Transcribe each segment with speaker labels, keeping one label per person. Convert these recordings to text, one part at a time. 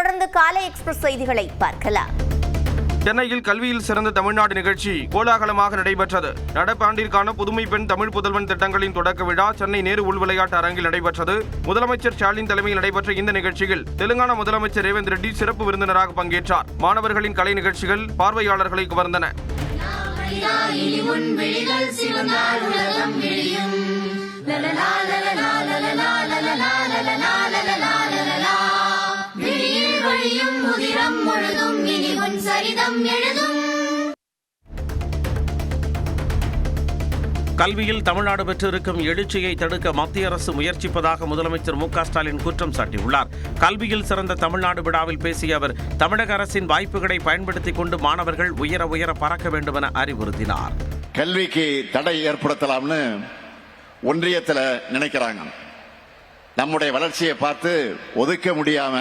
Speaker 1: தொடர்ந்து காலை எக்ஸ்பிரஸ் செய்திகளை பார்க்கலாம்.
Speaker 2: சென்னையில் கல்வியில் சிறந்த தமிழ்நாடு நிகழ்ச்சி கோலாகலமாக நடைபெற்றது. நடப்பாண்டிற்கான புதுமை பெண் தமிழ் புதல்வன் திட்டங்களின் தொடக்க விழா சென்னை நேரு உள் விளையாட்டு அரங்கில் நடைபெற்றது. முதலமைச்சர் ஸ்டாலின் தலைமையில் நடைபெற்ற இந்த நிகழ்ச்சியில் தெலுங்கானா முதலமைச்சர் ரேவந்த் ரெட்டி சிறப்பு விருந்தினராக பங்கேற்றார். மாணவர்களின் கலை நிகழ்ச்சிகள் பார்வையாளர்களை கவர்ந்தன. கல்வியில் தமிழ்நாடு பெற்றிருக்கும் எழுச்சியை தடுக்க மத்திய அரசு முயற்சிப்பதாக முதலமைச்சர் மு.க. ஸ்டாலின் குற்றம் சாட்டியுள்ளார். கல்வியில் சிறந்த தமிழ்நாடு விழாவில் பேசிய அவர் தமிழக அரசின் வாய்ப்புகளை பயன்படுத்திக் கொண்டு மாணவர்கள் உயர உயர பறக்க வேண்டும் என அறிவுறுத்தினார்.
Speaker 3: கல்விக்கு தடை ஏற்படுத்தலாம்னு ஒன்றியத்தில் நினைக்கிறாங்க. நம்முடைய வளர்ச்சியை பார்த்து ஒதுக்க முடியாம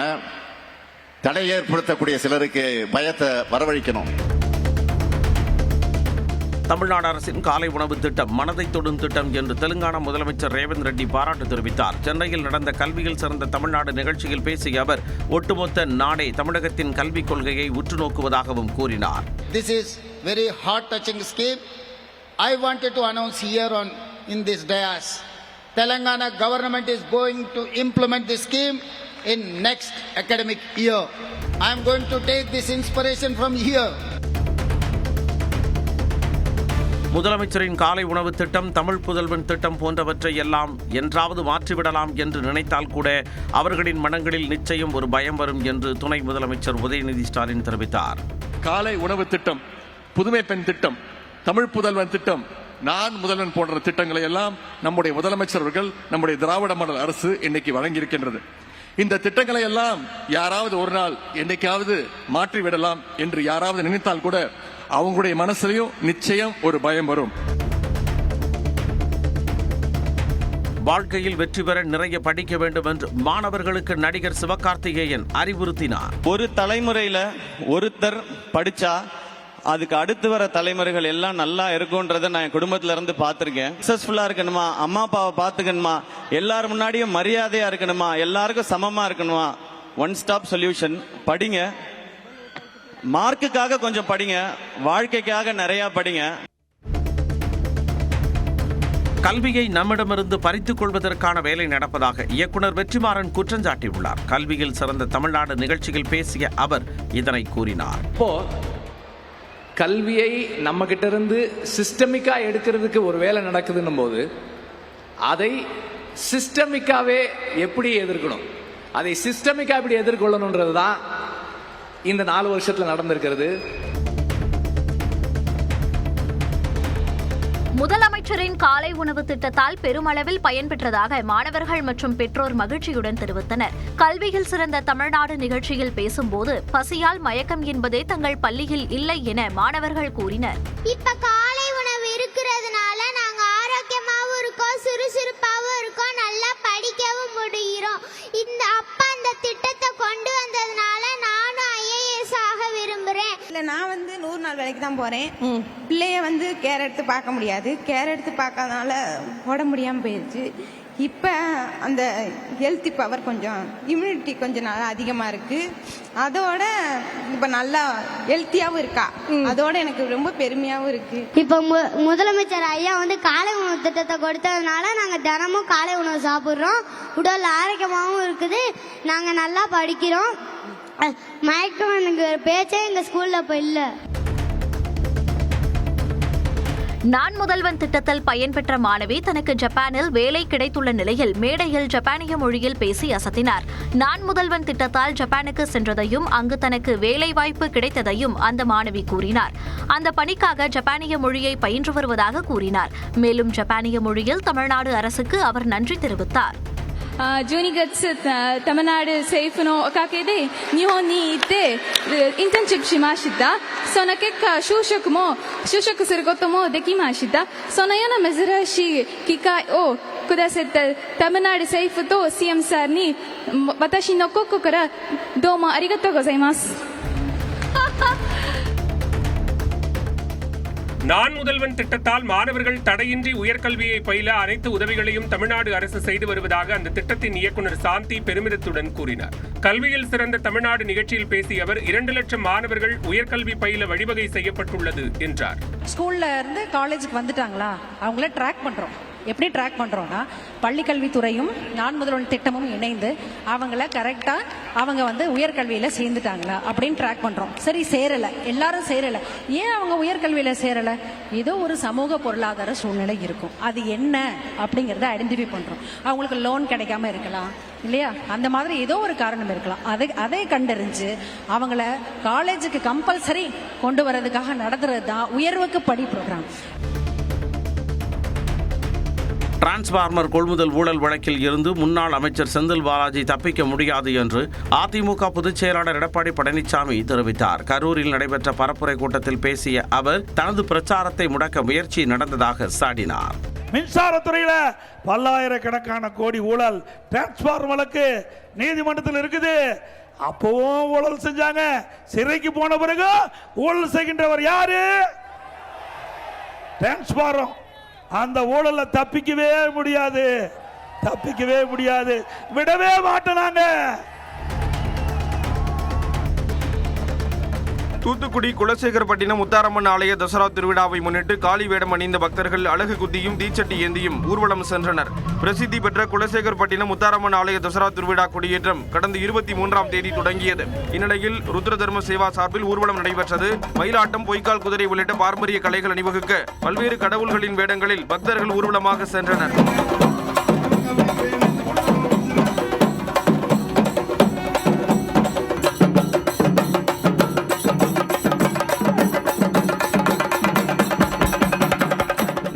Speaker 3: தடை ஏற்படுத்தக்கூடிய சிலருக்கு பயத்தை வரவழைக்கணும்.
Speaker 2: தமிழ்நாடு அரசின் காலை உணவு திட்டம் மனதை தொடும் திட்டம் என்று தெலுங்கானா முதலமைச்சர் ரேவந்த் ரெட்டி பாராட்டு தெரிவித்தார். சென்னையில் நடந்த கல்வியில் சிறந்த தமிழ்நாடு நிகழ்ச்சியில் பேசிய அவர் ஒட்டுமொத்த நாடே தமிழகத்தின் கல்விக் கொள்கையை உற்று நோக்குவதாகவும் கூறினார்.
Speaker 4: This is very heart-touching scheme. I wanted to announce here in this dais, Telangana government is going to implement this scheme in next academic year. I am going to take this inspiration from here.
Speaker 2: முதலமைச்சரின் காலை உணவு திட்டம் தமிழ் புதல்வன் திட்டம் போன்றவற்றை எல்லாம் என்றாவது மாற்றிவிடலாம் என்று நினைத்தால் கூட அவர்களின் மனங்களில் நிச்சயம் ஒரு பயம் வரும் என்று துணை முதலமைச்சர் உதயநிதி ஸ்டாலின் தெரிவித்தார்.
Speaker 5: காலை உணவு திட்டம், புதுமை பெண் திட்டம், தமிழ் புதல்வன் திட்டம், நான் முதல்வன் போன்ற திட்டங்களை எல்லாம் நம்முடைய முதலமைச்சர் அவர்கள் நம்முடைய திராவிட மாடல் அரசு இன்னைக்கு வழங்கியிருக்கின்றது. இந்த திட்டங்களை எல்லாம் யாராவது ஒரு நாள் என்னைக்காவது மாற்றிவிடலாம் என்று யாராவது நினைத்தால் கூட அவங்களுடைய மனசுலயும் நிச்சயம் ஒரு பயம் வரும்.
Speaker 2: வாழ்க்கையில் வெற்றி பெற நிறைய படிக்க வேண்டும் என்று மாணவர்களுக்கு நடிகர் சிவகார்த்திகேயன் அறிவுறுத்தினார்.
Speaker 6: ஒரு தலைமுறையில ஒருத்தர் படிச்சா அதுக்கு அடுத்து வர தலைமுறைகள் எல்லாம் நல்லா இருக்கும்ன்றத நான் என் குடும்பத்துல இருந்து பார்த்திருக்கேன். சக்சஸ்ஃபுல்லா இருக்கணுமா, அம்மா அப்பாவை பார்த்துக்கணுமா, எல்லாரும் முன்னாடியும் மரியாதையா இருக்கணுமா, எல்லாருக்கும் சமமா இருக்கணுமா, ஒன் ஸ்டாப் சொல்யூஷன். படிங்க, மார்க்குக்காக கொஞ்சம் படிங்க, வாழ்க்கைக்காக நிறைய படிங்க.
Speaker 2: கல்வியை நம்மிடமிருந்து பறித்துக் கொள்வதற்கான வேலை நடப்பதாக இயக்குனர் வெற்றிமாறன் குற்றம் சாட்டியுள்ளார். கல்வியில் சிறந்த தமிழ்நாடு நிகழ்ச்சியில் பேசிய அவர் இதனை கூறினார்.
Speaker 7: இப்போ கல்வியை நம்ம கிட்ட இருந்து சிஸ்டமிக்கா எடுக்கிறதுக்கு ஒரு வேலை நடக்குதுன்னும் போது அதை சிஸ்டமிக்காவே எப்படி எதிர்க்கணும், அதை சிஸ்டமிக்கா எப்படி எதிர்கொள்ளணும்ன்றது தான் இந்த 4 வருஷத்துல நடந்திருக்கிறது.
Speaker 1: முதலமைச்சரின் காலை உணவு திட்டத்தால் பெருமளவில் பயன்பெற்றதாக மாணவர்கள் மற்றும் பெற்றோர் மகிழ்ச்சியுடன் தெரிவித்தனர். கல்வியில் சிறந்த தமிழ்நாடு நிகழ்ச்சியில் பேசும்போது பசியால் மயக்கம் என்பதே தங்கள் பள்ளியில் இல்லை என மாணவர்கள் கூறினர்.
Speaker 8: இப்ப காலை உணவு இருக்கிறதுனால நாங்க ஆரோக்கியமாவும் இருக்கோம், சுறுசுறுப்பாவும் இருக்கோம், நல்லா படிக்கவும் முடிகிறோம். அந்த திட்டத்தை கொண்டு வந்ததுனால நானும் IAS ஆக விரும்புறேன்.
Speaker 9: நான் 100 நாள் வேலைக்கு தான் போறேன். பிள்ளைய கேர் எடுத்து பார்க்க முடியாது. கேர் எடுத்து பார்க்காதனால ஓட முடியாம போயிடுச்சு. இப்ப அந்த ஹெல்த்தி பவர் கொஞ்சம், இம்யூனிட்டி கொஞ்சம் நல்லா அதிகமா இருக்கு. அதோட இப்ப நல்லா ஹெல்த்தியாவும் இருக்கா. அதோட எனக்கு ரொம்ப பெருமையாவும் இருக்கு.
Speaker 8: இப்ப முதலமைச்சர் ஐயா காலை உணவு திட்டத்தை கொடுத்ததுனால நாங்க தினமும் காலை உணவு சாப்பிடுறோம். உடல் ஆரோக்கியமாவும் இருக்குது. நாங்க நல்லா படிக்கிறோம். மயக்கம் பேச்சே எங்க ஸ்கூல்ல இப்ப இல்ல.
Speaker 1: நான் முதல்வன் திட்டத்தில் பயன்பெற்ற மாணவி தனக்கு ஜப்பானில் வேலை கிடைத்துள்ள நிலையில் மேடையில் ஜப்பானிய மொழியில் பேசி அசத்தினார். நான் முதல்வன் திட்டத்தால் ஜப்பானுக்கு சென்றதையும் அங்கு தனக்கு வேலை வாய்ப்பு கிடைத்ததையும் அந்த மாணவி கூறினார். அந்த பணிக்காக ஜப்பானிய மொழியை பயின்று வருவதாக கூறினார். மேலும் ஜப்பானிய மொழியில் தமிழ்நாடு அரசுக்கு அவர் நன்றி தெரிவித்தார்.
Speaker 10: 12月தமிழ்நாடு政府のおかげで日本に行ってインターンシップしました。その結果就職することもできました。そのような珍しい機会をくださったタミルナード政府と CM さんに私の心からどうもありがとうございます。
Speaker 11: நான் முதல்வன் திட்டத்தால் மாணவர்கள் தடையின்றி உயர்கல்வியை பயில அனைத்து உதவிகளையும் தமிழ்நாடு அரசு செய்து வருவதாக அந்த திட்டத்தின் இயக்குநர் சாந்தி பெருமிதத்துடன் கூறினார். கல்வியில் சிறந்த தமிழ்நாடு நிகழ்ச்சியில் பேசிய அவர் 2 லட்சம் மாணவர்கள் உயர்கல்வி பயில வழிவகை செய்யப்பட்டுள்ளது என்றார்.
Speaker 12: ஸ்கூல்ல இருந்து காலேஜுக்கு வந்துட்டாங்களா அவங்கள ட்ராக் பண்றோம். எப்படி ட்ராக் பண்றோம்னா பள்ளிக்கல்வித்துறையும் நான் முதல்வன் திட்டமும் இணைந்து அவங்கள கரெக்டா அவங்க உயர்கல்வியில சேர்ந்துட்டாங்களா அப்படின்னு ட்ராக் பண்றோம். சரி, சேரல, எல்லாரும் சேரல. ஏன் அவங்க உயர்கல்வியில சேரல? ஏதோ ஒரு சமூக பொருளாதார சூழ்நிலை இருக்கும். அது என்ன அப்படிங்கறத ஐடென்டிஃபை பண்றோம். அவங்களுக்கு லோன் கிடைக்காம இருக்கலாம் இல்லையா, அந்த மாதிரி ஏதோ ஒரு காரணம் இருக்கலாம். அதை கண்டறிஞ்சு அவங்கள காலேஜுக்கு கம்பல்சரி கொண்டு வரதுக்காக நடத்துறது தான் உயர்வுக்கு படி ப்ரோக்ராம்.
Speaker 13: டிரான்ஸ்பார்மர் கொள்முதல் ஊழல் வழக்கில் இருந்து முன்னாள் அமைச்சர் செந்தில் பாலாஜி தப்பிக்க முடியாது என்று அதிமுக பொதுச் செயலாளர் எடப்பாடி பழனிசாமி தெரிவித்தார். கரூரில் நடைபெற்ற பரப்புரை கூட்டத்தில் பேசிய அவர் தனது பிரச்சாரத்தை முடக்க முயற்சி நடந்ததாக சாடினார்.
Speaker 14: மின்சாரத்துறையில பல்லாயிரக்கணக்கான கோடி ஊழல் டிரான்ஸ்பார்மருக்கு நீதிமன்றத்தில் இருக்குது. அப்பவும் ஊழல் செஞ்சாங்க. சிறைக்கு போன பிறகு ஊழல் செய்கின்றவர் யாரு? டிரான்ஸ்பார்மர். அந்த ஊழல தப்பிக்கவே முடியாது, விடவே மாட்டோம்.
Speaker 2: தூத்துக்குடி குலசேகரப்பட்டினம் முத்தாரம்மன் ஆலய தசரா திருவிழாவை முன்னிட்டு காளி வேடம் அணிந்த பக்தர்கள் அழகு குத்தியும் தீச்சட்டி ஏந்தியும் ஊர்வலம் சென்றனர். பிரசித்தி பெற்ற குலசேகரப்பட்டினம் முத்தாரம்மன் ஆலய தசரா திருவிழா கொடியேற்றம் கடந்த 23ஆம் தேதி தொடங்கியது. இந்நிலையில் ருத்ரதர்ம சேவா சார்பில் ஊர்வலம் நடைபெற்றது. மயிலாட்டம், பொய்க்கால் குதிரை உள்ளிட்ட பாரம்பரிய கலைகள் அணிவகுக்க பல்வேறு கடவுள்களின் வேடங்களில் பக்தர்கள் ஊர்வலமாக சென்றனர்.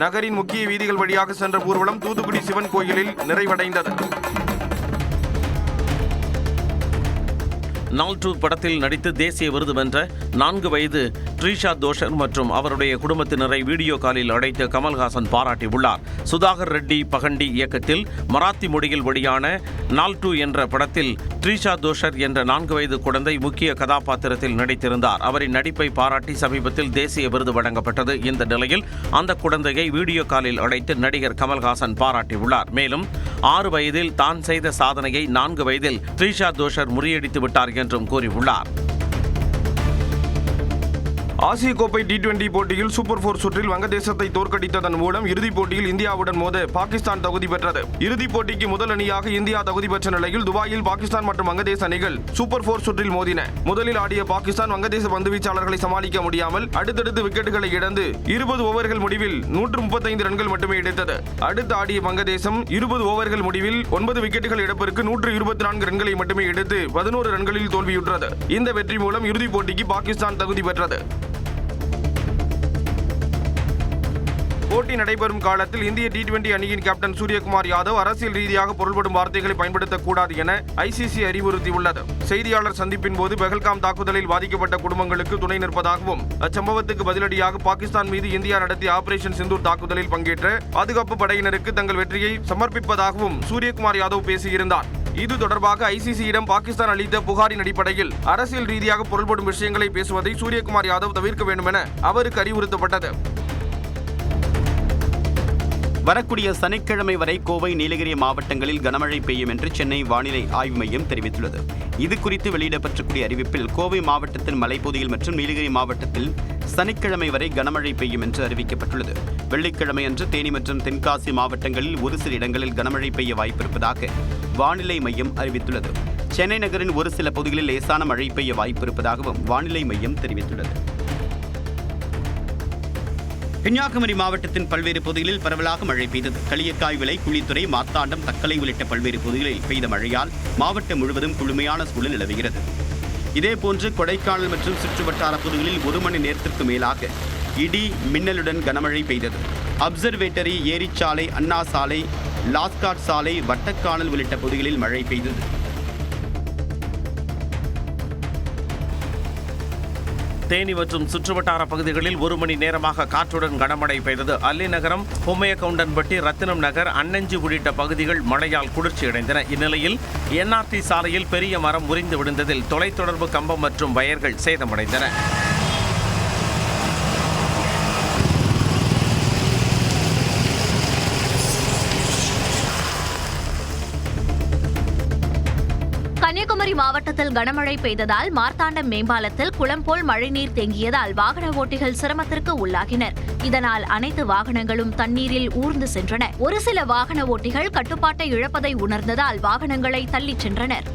Speaker 2: நகரின் முக்கிய வீதிகள் வழியாக சென்ற ஊர்வலம் தூத்துக்குடி சிவன் கோயிலில் நிறைவடைந்தது.
Speaker 13: நால்டூ படத்தில் நடித்து தேசிய விருது வென்ற 4 வயது ட்ரீஷா தோஷர் மற்றும் அவருடைய குடும்பத்தினரை வீடியோ காலில் அழைத்து கமல்ஹாசன் பாராட்டியுள்ளார். சுதாகர் ரெட்டி பகண்டி இயக்கத்தில் மராத்தி மொழியில் வெளியான நால்டூ என்ற படத்தில் ட்ரீஷா தோஷர் என்ற 4 வயது குழந்தை முக்கிய கதாபாத்திரத்தில் நடித்திருந்தார். அவரின் நடிப்பை பாராட்டி சமீபத்தில் தேசிய விருது வழங்கப்பட்டது. இந்த நிலையில் அந்த குழந்தையை வீடியோ காலில் அழைத்து நடிகர் கமல்ஹாசன் பாராட்டியுள்ளார். மேலும் 6 வயதில் தான் செய்த சாதனையை 4 வயதில் ட்ரீஷா தோஷர் முறியடித்து விட்டார் என்றும் கூறியுள்ளார்.
Speaker 2: ஆசிய கோப்பை T20 போட்டியில் சூப்பர் 4 சுற்றில் வங்கதேசத்தை தோற்கடித்ததன் மூலம் இறுதிப் போட்டியில் இந்தியாவுடன் மோத பாகிஸ்தான் தகுதி பெற்றது. இறுதிப் போட்டிக்கு முதல் அணியாக இந்தியா தகுதி பெற்ற நிலையில் துபாயில் பாகிஸ்தான் மற்றும் வங்கதேச அணிகள் சூப்பர் 4 சுற்றில் மோதின. முதலில் ஆடிய பாகிஸ்தான் வங்கதேச பந்துவீச்சாளர்களை சமாளிக்க முடியாமல் அடுத்தடுத்து விக்கெட்டுகளை இழந்து 20 ஓவர்கள் முடிவில் 135 ரன்கள் மட்டுமே எடுத்தது. அடுத்து ஆடிய வங்கதேசம் 20 ஓவர்கள் முடிவில் 9 விக்கெட்டுகள் இழப்பிற்கு 124 ரன்களை மட்டுமே எடுத்து 11 ரன்களில் தோல்வியுற்றது. இந்த வெற்றி மூலம் இறுதிப் போட்டிக்கு பாகிஸ்தான் தகுதி பெற்றது. போட்டி நடைபெறும் காலத்தில் இந்திய T20 அணியின் கேப்டன் சூரியகுமார் யாதவ் அரசியல் ரீதியாக பொருள்படும் வார்த்தைகளை பயன்படுத்தக்கூடாது என ICC அறிவுறுத்தியுள்ளது. செய்தியாளர் சந்திப்பின் போது பெஹல்காம் தாக்குதலில் பாதிக்கப்பட்ட குடும்பங்களுக்கு துணை நிற்பதாகவும் அச்சம்பவத்துக்கு பதிலடியாக பாகிஸ்தான் மீது இந்தியா நடத்திய ஆபரேஷன் சிந்தூர் தாக்குதலில் பங்கேற்ற பாதுகாப்பு படையினருக்கு தங்கள் வெற்றியை சமர்ப்பிப்பதாகவும் சூரியகுமார் யாதவ் பேசியிருந்தார். இது தொடர்பாக ICC-யிடம் பாகிஸ்தான் அளித்த புகாரின் அடிப்படையில் அரசியல் ரீதியாக பொருள்படும் விஷயங்களை பேசுவதை சூரியகுமார் யாதவ் தவிர்க்க வேண்டும் என அவருக்கு அறிவுறுத்தப்பட்டது.
Speaker 15: வரக்கூடிய சனிக்கிழமை வரை கோவை, நீலகிரி மாவட்டங்களில் கனமழை பெய்யும் என்று சென்னை வானிலை ஆய்வு மையம் தெரிவித்துள்ளது. இது குறித்து வெளியிடப்பட்டிருக்கூடிய அறிவிப்பில் கோவை மாவட்டத்தின் மலைப்பகுதியில் மற்றும் நீலகிரி மாவட்டத்தில் சனிக்கிழமை வரை கனமழை பெய்யும் என்று அறிவிக்கப்பட்டுள்ளது. வெள்ளிக்கிழமை அன்று தேனி மற்றும் தென்காசி மாவட்டங்களில் ஒரு சில இடங்களில் கனமழை பெய்ய வாய்ப்பிருப்பதாக வானிலை மையம் அறிவித்துள்ளது. சென்னை நகரின் ஒரு சில பகுதிகளில் லேசான மழை பெய்ய வாய்ப்பிருப்பதாகவும் வானிலை மையம் தெரிவித்துள்ளது. கன்னியாகுமரி மாவட்டத்தின் பல்வேறு பகுதிகளில் பரவலாக மழை பெய்தது. களியக்காய் விலை, குழித்துறை, மார்த்தாண்டம், தக்கலை உள்ளிட்ட பல்வேறு பகுதிகளில் பெய்த மழையால் மாவட்டம் முழுவதும் குளுமையான சூழல் நிலவுகிறது. இதேபோன்று கொடைக்கானல் மற்றும் சுற்றுவட்டார பகுதிகளில் 1 மணி நேரத்திற்கு மேலாக இடி மின்னலுடன் கனமழை பெய்தது. அப்சர்வேட்டரி, ஏரிச்சாலை, அண்ணா சாலை, லாஸ்காட் சாலை, வட்டக்கானல் உள்ளிட்ட பகுதிகளில் மழை பெய்தது.
Speaker 13: தேனி மற்றும் சுற்றுவட்டார பகுதிகளில் 1 மணி நேரமாக காற்றுடன் கனமழை பெய்தது. அல்லிநகரம், பொம்மையக்கவுண்டன்பட்டி, ரத்தினம் நகர், அன்னஞ்சி உள்ளிட்ட பகுதிகள் மழையால் குளிர்ச்சியடைந்தன. இந்நிலையில் NRT சாலையில் பெரிய மரம் முறிந்து விழுந்ததில் தொலைத்தொடர்பு கம்பம் மற்றும் வயர்கள் சேதமடைந்தன.
Speaker 1: மாவட்டத்தில் கனமழை பெய்ததால் மார்த்தாண்டம் மேம்பாலத்தில் குளம் போல் மழைநீர் தேங்கியதால் வாகன ஓட்டிகள் சிரமத்திற்கு உள்ளாகினர். இதனால் அனைத்து வாகனங்களும் தண்ணீரில் ஊர்ந்து சென்றன. ஒரு சில வாகன ஓட்டிகள் கட்டுப்பாட்டை இழப்பதை உணர்ந்ததால் வாகனங்களை தள்ளிச் சென்றனர்.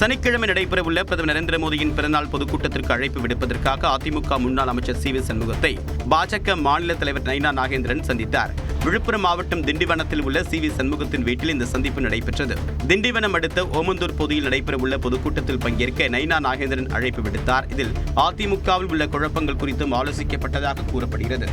Speaker 15: சனிக்கிழமை நடைபெறவுள்ள பிரதமர் நரேந்திர மோடியின் பிறந்தநாள் பொதுக்கூட்டத்திற்கு அழைப்பு விடுப்பதற்காக அதிமுக முன்னாள் அமைச்சர் சி வி சண்முகத்தை பாஜக மாநில தலைவர் நைனா நாகேந்திரன் சந்தித்தார். விழுப்புரம் மாவட்டம் திண்டிவனத்தில் உள்ள சி வி சண்முகத்தின் வீட்டில் இந்த சந்திப்பு நடைபெற்றது. திண்டிவனம் அடுத்த ஓமந்தூர் பகுதியில் நடைபெறவுள்ள பொதுக்கூட்டத்தில் பங்கேற்க நைனா நாகேந்திரன் அழைப்பு விடுத்தார். இதில் அதிமுகவில் உள்ள குழப்பங்கள் குறித்தும் ஆலோசிக்கப்பட்டதாக கூறப்படுகிறது.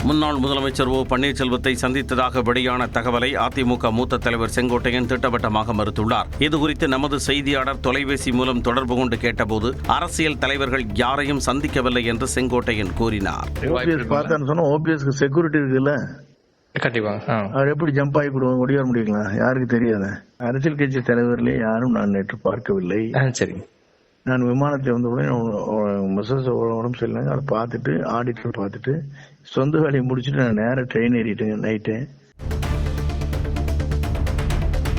Speaker 13: முன்னாள் முதலமைச்சர் ஓ பன்னீர்செல்வத்தை சந்தித்ததாக வெளியான தகவலை அதிமுக மூத்த தலைவர் செங்கோட்டையன் திட்டவட்டமாக மறுத்துள்ளார். இதுகுறித்து நமது செய்தியாளர் தொலைபேசி மூலம் தொடர்பு கொண்டு கேட்டபோது அரசியல் தலைவர்கள் யாரையும் சந்திக்கவில்லை என்று செங்கோட்டையன் கூறினார்.
Speaker 14: செக்யூரிட்டி இருக்குல்ல,
Speaker 7: கண்டிப்பா
Speaker 14: அவர் எப்படி ஜம்ப் ஆகி ஓடிவர முடியுங்களா? யாருக்கு தெரியாத அரசியல் கட்சி தலைவர்களே யாரும் நான் நேற்று பார்க்கவில்லை.
Speaker 7: சரி,
Speaker 14: நான் விமானத்தில் வந்தவுடனே உடம்பு சரியில்லைங்க, அதை பார்த்துட்டு ஆடிட்டர் பார்த்துட்டு சொந்த வேலையை முடிச்சுட்டு நான் நேரம் ட்ரெயின் ஏறிட்டேன் நைட்டு.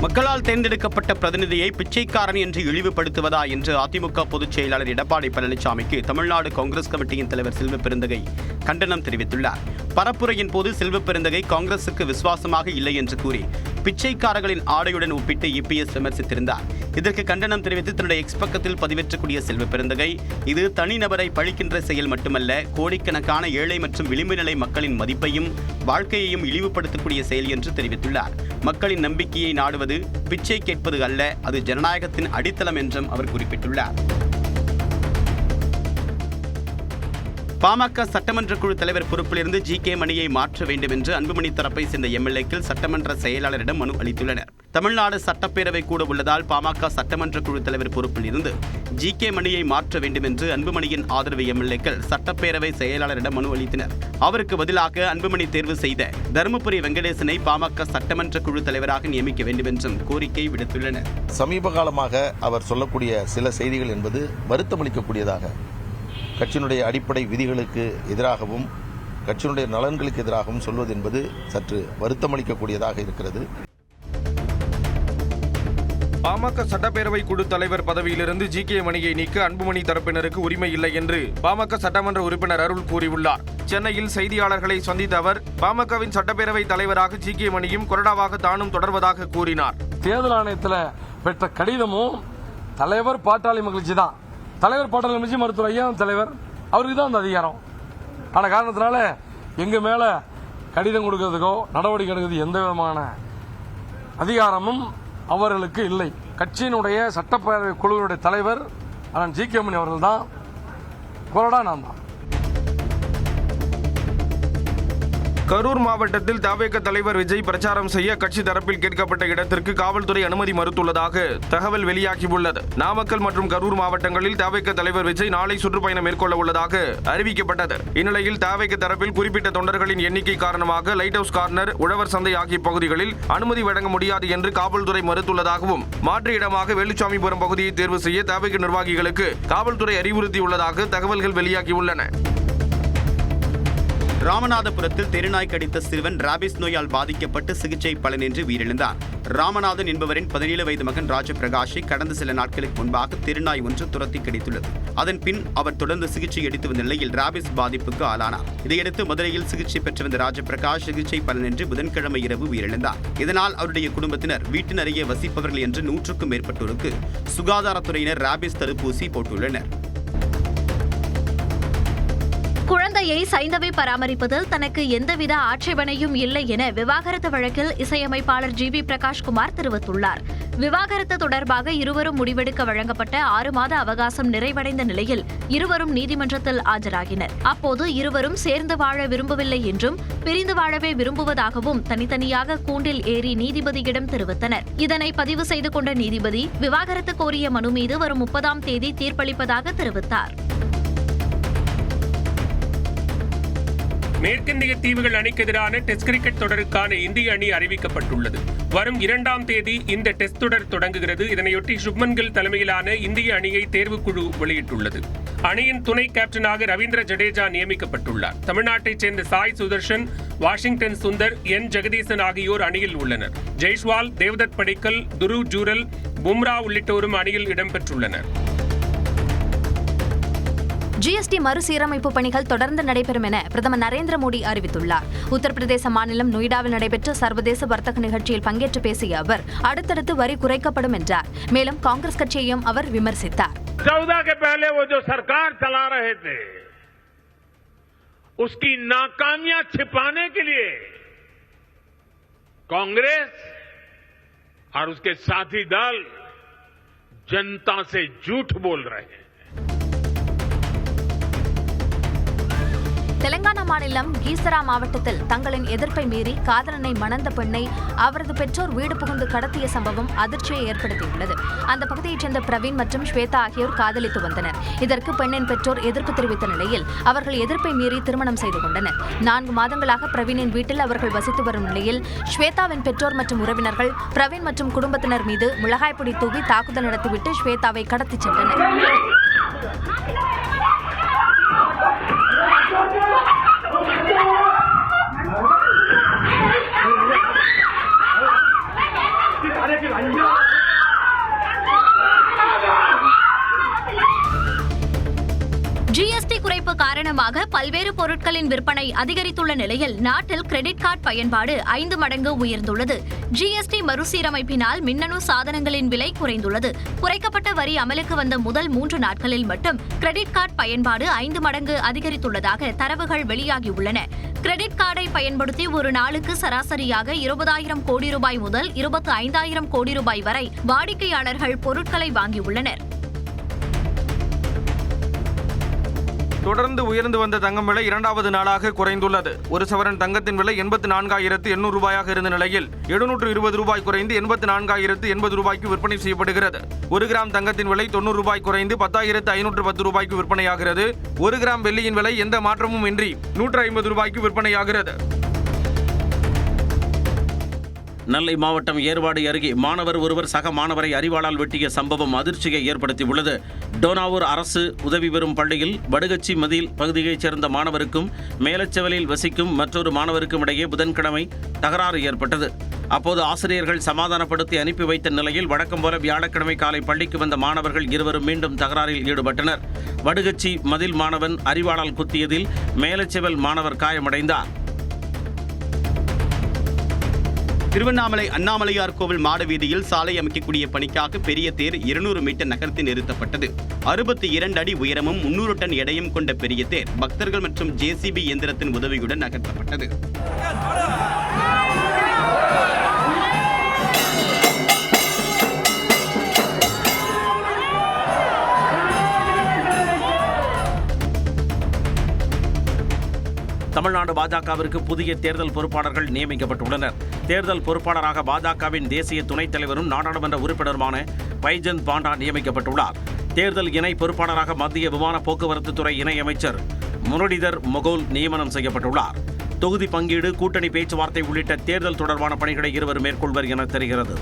Speaker 15: மக்களால் தேர்ந்தெடுக்கப்பட்ட பிரதிநிதியை பிச்சைக்காரன் என்று இழிவுபடுத்துவதா என்று அதிமுக பொதுச் செயலாளர் எடப்பாடி பழனிசாமிக்கு தமிழ்நாடு காங்கிரஸ் கமிட்டியின் தலைவர் செல்வ பெருந்தகை கண்டனம் தெரிவித்துள்ளார். பரப்புரையின் போது செல்வ பெருந்தகை காங்கிரசுக்கு விசுவாசமாக இல்லை என்று கூறி பிச்சைக்காரர்களின் ஆடையுடன் ஒப்பிட்டு இபிஎஸ் விமர்சித்திருந்தார். இதற்கு கண்டனம் தெரிவித்து தன்னுடைய எக்ஸ் பக்கத்தில் பதிவேற்றக்கூடிய செல்வ பெருந்தகை, இது தனிநபரை பழிக்கின்ற செயல் மட்டுமல்ல, கோடிக்கணக்கான ஏழை மற்றும் விளிம்பு நிலை மக்களின் மதிப்பையும் வாழ்க்கையையும் இழிவுபடுத்தக்கூடிய செயல் என்று தெரிவித்துள்ளார். மக்களின் நம்பிக்கையை நாடுவது பிச்சை கேட்பது அல்ல, அது ஜனநாயகத்தின் அடித்தளம் என்றும் அவர் குறிப்பிட்டுள்ளார். பாமக சட்டமன்ற குழு தலைவர் பொறுப்பிலிருந்து ஜி.கே. மணியை மாற்ற வேண்டும் என்று அன்புமணி தரப்பை சேர்ந்த எம்எல்ஏக்கள் சட்டமன்ற செயலாளரிடம் மனு அளித்துள்ளனர். தமிழ்நாடு சட்டப்பேரவை கூட உள்ளதால் பாமக சட்டமன்ற குழு தலைவர் பொறுப்பில் இருந்து ஜி.கே. மணியை மாற்ற வேண்டும் என்று அன்புமணியின் ஆதரவு எம்எல்ஏக்கள் சட்டப்பேரவை செயலாளரிடம் மனு அளித்தனர். அவருக்கு பதிலாக அன்புமணி தேர்வு செய்த தருமபுரி வெங்கடேசனை பாமக சட்டமன்ற குழு தலைவராக நியமிக்க வேண்டும் என்றும் கோரிக்கை விடுத்துள்ளனர்.
Speaker 16: சமீப காலமாக அவர் சொல்லக்கூடிய சில செய்திகள் என்பது வருத்தமளிக்கக்கூடியதாக, கட்சியினுடைய அடிப்படை விதிகளுக்கு எதிராகவும் கட்சியினுடைய நலன்களுக்கு எதிராகவும் சொல்வது என்பது சற்று வருத்தமளிக்கக்கூடியதாக இருக்கிறது.
Speaker 2: பாமக சட்டப்பேரவை குழு தலைவர் பதவியிலிருந்து ஜி.கே. மணியை நீக்க அன்புமணி தரப்பினருக்கு உரிமை இல்லை என்று பாமக சட்டமன்ற உறுப்பினர் அருள் கூறியுள்ளார். சென்னையில் செய்தியாளர்களை சந்தித்த அவர் பாமகவின் சட்டப்பேரவை தலைவராக ஜி.கே. மணியும் கொறடாவாக தானும் தொடர்வதாக கூறினார்.
Speaker 17: தேர்தல் ஆணையத்தில் பெற்ற கடிதமும் தலைவர் பாட்டாளி மகிழ்ச்சி தான். தலைவர் பாட்டாளி மகிழ்ச்சி மருத்துவர் ஐயா தலைவர், அவருக்கு தான் அந்த அதிகாரம். ஆன காரணத்தினால எங்க மேல கடிதம் கொடுக்கறதுக்கோ நடவடிக்கை எடுக்கிறது எந்த விதமான அதிகாரமும் அவர்களுக்கு இல்லை. கட்சியினுடைய சட்டப்பேரவை குழுவினுடைய தலைவர் அண்ணன் ஜி.கே. மணி அவர்கள் தான், கொறடா நான் தான்.
Speaker 2: கரூர் மாவட்டத்தில் தவேக தலைவர் விஜய் பிரச்சாரம் செய்ய கட்சி தரப்பில் கேட்கப்பட்ட இடத்திற்கு காவல்துறை அனுமதி மறுத்துள்ளதாக தகவல் வெளியாகியுள்ளது. நாமக்கல் மற்றும் கரூர் மாவட்டங்களில் தவேக தலைவர் விஜய் நாளை சுற்றுப்பயணம் மேற்கொள்ள உள்ளதாக அறிவிக்கப்பட்டது. இந்நிலையில் தவேக தரப்பில் குறிப்பிட்ட தொண்டர்களின் எண்ணிக்கை காரணமாக லைட் ஹவுஸ் கார்னர், உழவர் சந்தை ஆகிய பகுதிகளில் அனுமதி வழங்க முடியாது என்று காவல்துறை மறுத்துள்ளதாகவும், மாற்று இடமாக வேலுச்சாமிபுரம் பகுதியை தேர்வு செய்ய தவேக நிர்வாகிகளுக்கு காவல்துறை அறிவுறுத்தியுள்ளதாக தகவல்கள் வெளியாகியுள்ளன.
Speaker 15: ராமநாதபுரத்தில் தெருநாய் கடித்த சிறுவன் ராபிஸ் நோயால் பாதிக்கப்பட்டு சிகிச்சை பலனின்றி உயிரிழந்தார். ராமநாதன் என்பவரின் 17 வயது மகன் ராஜபிரகாஷை கடந்த சில நாட்களுக்கு முன்பாக தெருநாய் ஒன்று துரத்தி கடித்துள்ளது. அதன் பின் அவர் தொடர்ந்து சிகிச்சை எடுத்து வந்த நிலையில் ராபிஸ் பாதிப்புக்கு ஆளானார். இதையடுத்து மதுரையில் சிகிச்சை பெற்று வந்த ராஜபிரகாஷ் சிகிச்சை பலனின்றி புதன்கிழமை இரவு உயிரிழந்தார். இதனால் அவருடைய குடும்பத்தினர், வீட்டின் அருகே வசிப்பவர்கள் என்று 100க்கும் மேற்பட்டோருக்கு சுகாதாரத்துறையினர் ராபிஸ் தடுப்பூசி போட்டுள்ளனர்.
Speaker 1: குழந்தையை சைந்தவை பராமரிப்பதில் தனக்கு எந்தவித ஆட்சேபனையும் இல்லை என விவாகரத்து வழக்கில் இசையமைப்பாளர் ஜி.வி. பிரகாஷ்குமார் தெரிவித்துள்ளார். விவாகரத்து தொடர்பாக இருவரும் முடிவெடுக்க வழங்கப்பட்ட 6 மாத அவகாசம் நிறைவடைந்த நிலையில் இருவரும் நீதிமன்றத்தில் ஆஜராகினர். அப்போது இருவரும் சேர்ந்து வாழ விரும்பவில்லை என்றும் பிரிந்து வாழவே விரும்புவதாகவும் தனித்தனியாக கூண்டில் ஏறி நீதிபதியிடம் தெரிவித்தனர். இதனை பதிவு செய்து கொண்ட நீதிபதி விவாகரத்து கோரிய மனு மீது வரும் 30ஆம் தேதி தீர்ப்பளிப்பதாக தெரிவித்தார்.
Speaker 11: மேற்கிந்திய தீவுகள் அணிக்கு எதிரான டெஸ்ட் கிரிக்கெட் தொடருக்கான இந்திய அணி அறிவிக்கப்பட்டுள்ளது. வரும் 2ஆம் தேதி இந்த டெஸ்ட் தொடர் தொடங்குகிறது. இதனையொட்டி சுப்மன் கில் தலைமையிலான இந்திய அணியை தேர்வுக்குழு வெளியிட்டுள்ளது. அணியின் துணை கேப்டனாக ரவீந்திர ஜடேஜா நியமிக்கப்பட்டுள்ளார். தமிழ்நாட்டைச் சேர்ந்த சாய் சுதர்ஷன், வாஷிங்டன் சுந்தர், என் ஜெகதீசன் ஆகியோர் அணியில் உள்ளனர். ஜெய்ஸ்வால், தேவ்தத் படிக்கல், துருவ் ஜூரல், பும்ரா உள்ளிட்டோரும் அணியில் இடம்பெற்றுள்ளனர்.
Speaker 1: ஜிஎஸ்டி மறுசீரமைப்பு பணிகள் தொடர்ந்து நடைபெறும் என பிரதமர் நரேந்திர மோடி அறிவித்துள்ளார். உத்தரப்பிரதேச மாநிலம் நொய்டாவில் நடைபெற்ற சர்வதேச வர்த்தக நிகழ்ச்சியில் பங்கேற்று பேசிய அவர் அடுத்தடுத்து வரி குறைக்கப்படும் என்றார். மேலும் காங்கிரஸ் கட்சியையும் அவர் விமர்சித்தார்.
Speaker 18: 14 के पहले वो जो सरकार चला रहे थे उसकी नाकामियां छिपाने के लिए कांग्रेस और उसके साथी दल जनता से झूठ बोल रहे हैं.
Speaker 1: தெலங்கானா மாநிலம் கீசரா மாவட்டத்தில் தங்களின் எதிர்ப்பை மீறி காதலனை மணந்த பெண்ணை அவரது பெற்றோர் வீடு புகுந்து கடத்திய சம்பவம் அதிர்ச்சியை ஏற்படுத்தியுள்ளது. அந்த பகுதியைச் சேர்ந்த பிரவீன் மற்றும் ஸ்வேதா ஆகியோர் காதலித்து வந்தனர். இதற்கு பெண்ணின் பெற்றோர் எதிர்ப்பு தெரிவித்த நிலையில் அவர்கள் எதிர்ப்பை மீறி திருமணம் செய்து கொண்டனர். 4 மாதங்களாக பிரவீனின் வீட்டில் அவர்கள் வசித்து வரும் நிலையில் ஸ்வேதாவின் பெற்றோர் மற்றும் உறவினர்கள் பிரவீன் மற்றும் குடும்பத்தினர் மீது மிளகாய்பொடி தூவி தாக்குதல் நடத்திவிட்டு ஸ்வேதாவை கடத்திச் சென்றனர். ஜிஎஸ்டி குறைப்பு காரணமாக பல்வேறு பொருட்களின் விற்பனை அதிகரித்துள்ள நிலையில் நாட்டில் கிரெடிட் கார்டு பயன்பாடு 5 மடங்கு உயர்ந்துள்ளது. ஜிஎஸ்டி மறுசீரமைப்பினால் மின்னணு சாதனங்களின் விலை குறைந்துள்ளது. குறைக்கப்பட்ட வரி அமலுக்கு வந்த முதல் 3 நாட்களில் மட்டும் கிரெடிட் கார்டு பயன்பாடு 5 மடங்கு அதிகரித்துள்ளதாக தரவுகள் வெளியாகியுள்ளன. கிரெடிட் கார்டை பயன்படுத்தி ஒரு நாளுக்கு சராசரியாக 20,000 கோடி ரூபாய் முதல் 25,000 கோடி ரூபாய் வரை வாடிக்கையாளர்கள் பொருட்களை வாங்கியுள்ளனர்.
Speaker 2: தொடர்ந்து உயர்ந்து வந்த தங்கம் விலை 2வது நாளாக குறைந்துள்ளது. ஒரு சவரன் தங்கத்தின் விலை 84,800 ரூபாயாக இருந்த நிலையில் 720 ரூபாய் குறைந்து 84,080 ரூபாய்க்கு விற்பனை செய்யப்படுகிறது. 1 கிராம் தங்கத்தின் விலை 90 ரூபாய் குறைந்து 10,510 ரூபாய்க்கு விற்பனையாகிறது. 1 கிராம் வெள்ளியின் விலை எந்த மாற்றமும் இன்றி 150 ரூபாய்க்கு விற்பனையாகிறது.
Speaker 13: நெல்லை மாவட்டம் ஏர்வாடி அருகே மாணவர் ஒருவர் சக மாணவரை அரிவாளால் வெட்டிய சம்பவம் அதிர்ச்சியை ஏற்படுத்தியுள்ளது. டோனாவூர் அரசு உதவி பெறும் பள்ளியில் வடுகச்சி மதில் பகுதியைச் சேர்ந்த மாணவருக்கும் மேலச்செவலில் வசிக்கும் மற்றொரு மாணவருக்கும் இடையே புதன்கிழமை தகராறு ஏற்பட்டது. அப்போது ஆசிரியர்கள் சமாதானப்படுத்தி அனுப்பி வைத்த நிலையில் வழக்கம் போல வியாழக்கிழமை காலை பள்ளிக்கு வந்த மாணவர்கள் இருவரும் மீண்டும் தகராறில் ஈடுபட்டனர். வடுகச்சி மதில் மாணவன் அரிவாளால் குத்தியதில் மேலச்செவல் மாணவர் காயமடைந்தார்.
Speaker 15: திருவண்ணாமலை அண்ணாமலையார் கோவில் மாட வீதியில் சாலை அமைக்கக்கூடிய பணிக்காக பெரிய தேர் 200 மீட்டர் நகர்த்தி நிறுத்தப்பட்டது. 62 அடி உயரமும் 300 டன் எடையும் கொண்ட பெரிய தேர் பக்தர்கள் மற்றும் ஜேசிபி இயந்திரத்தின் உதவியுடன் நகர்த்தப்பட்டது.
Speaker 13: தமிழ்நாடு பாஜகவிற்கு புதிய தேர்தல் பொறுப்பாளர்கள் நியமிக்கப்பட்டுள்ளனர். தேர்தல் பொறுப்பாளராக பாஜகவின் தேசிய துணைத் தலைவரும் நாடாளுமன்ற உறுப்பினருமான பைஜந்த் பாண்டா நியமிக்கப்பட்டுள்ளார். தேர்தல் இணை பொறுப்பாளராக மத்திய விமான போக்குவரத்து துறை இணையமைச்சர் முரளிதர் மொகோல் நியமனம் செய்யப்பட்டுள்ளார். தொகுதி பங்கீடு, கூட்டணி பேச்சுவார்த்தை உள்ளிட்ட தேர்தல் தொடர்பான பணிகளை இருவர் மேற்கொள்வர் என தெரிகிறது.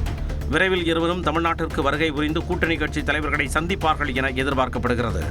Speaker 13: விரைவில் இருவரும் தமிழ்நாட்டிற்கு வருகை புரிந்து கூட்டணி கட்சி தலைவர்களை சந்திப்பார்கள் என எதிர்பார்க்கப்படுகிறது.